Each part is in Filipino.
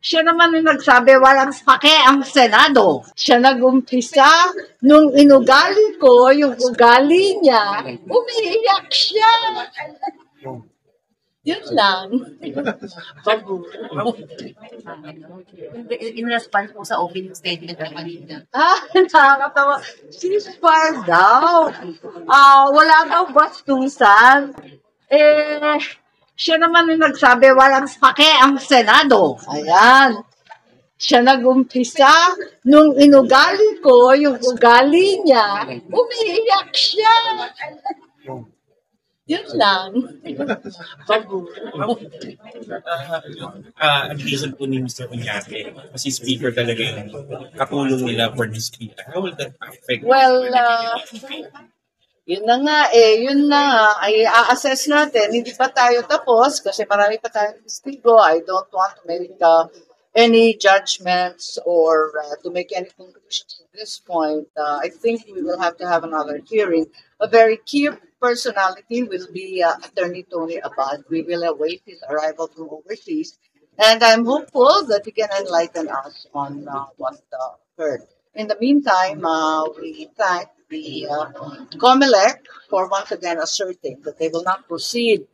Siya naman yung nagsabi, walang pake ang Senado. Siya nag-umpisa, nung inugali ko, yung ugali niya, umiiyak siya. Yun lang. In-response po sa opening statement na kanina. Nakakatawa. Ceasefire daw. Wala daw bastusan. Siya naman yung nagsabi, walang pake ang Senado. Ayan. Siya nag-umpisa, nung inugali ko, yung ugali niya, umiiyak siya. Yun lang. Ang reason po ni Mr. Onyate, kasi speaker talaga yung katulong nila for this speaker. How will that affect? Well, yun na nga ay a-assess natin. Hindi pa tayo tapos kasi marami pa tayong testigo. I don't want to make any judgments or to make any conclusions at this point. I think we will have to have another hearing. A very key personality will be Attorney Tony Abad. We will await his arrival from overseas. And I'm hopeful that he can enlighten us on what occurred. In the meantime, we thank the COMELEC for once again asserting that they will not proceed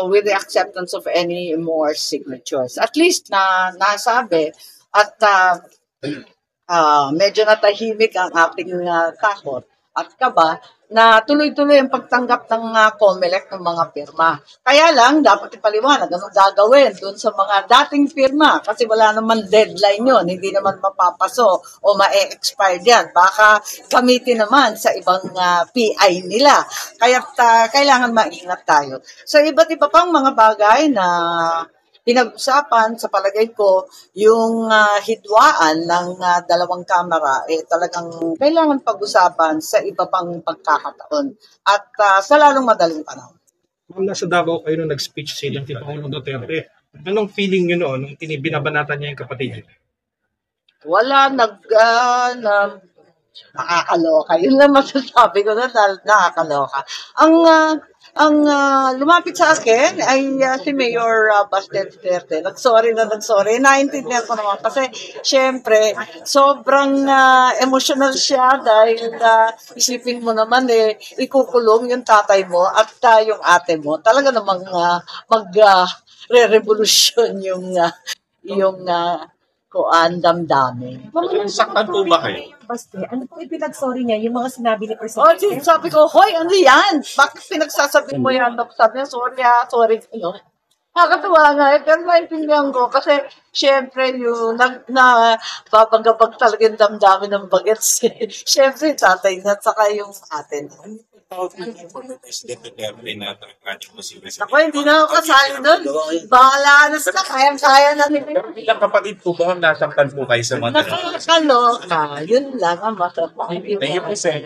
with the acceptance of any more signatures. At least nasabi at medyo natahimik ang ating takot at kaba na tuloy-tuloy ang pagtanggap ng COMELEC ng mga pirma. Kaya lang, dapat ipaliwanag anong gagawin doon sa mga dating pirma kasi wala naman deadline yun, hindi naman mapapaso o ma-expire yan. Baka gamitin naman sa ibang PI nila. Kaya kailangan maingat tayo. So, iba't iba pang mga bagay na pinag-usapan, sa palagay ko, yung hidwaan ng dalawang kamara, talagang kailangan pag-usapan sa iba pang pagkakataon at sa lalong madaling panahon. Kung nasa Davao kayo nung nag-speech silang si Pangulong Duterte, anong feeling nyo noon nung binabanatan niya yung kapatid niya? Wala, nakakaloka. Yun lang masasabi ko na nakakaloka. Ang lumapit sa akin ay si Mayor Baste Duterte. Nagsorry. Naintindihan ko naman kasi syempre sobrang emotional siya dahil isipin mo naman ikukulong yung tatay mo at yung ate mo. Talaga namang re-revolution yung damdamin. Saktan po ba kayo? Baste, ano pong ipinag-sorry niya? Yung mga sinabi ni Presidente? Sabi ko, hoy, ano yan? Bakit pinagsasabi mo yan? Sabi niya, sorry. Nakakatawa nga pero maintindihan ko kasi syempre yung babagabag talaga yung damdamin ng bagets. Syempre, tatay na, saka yung atin. Ako, hindi na ako kasali doon. Bahala na sila, kayang-kaya na nila. Ilang kapatid po ba nasaktan po kayo sa mga Nakakaloka. Yun lang ang masarap. Thank you po, sir.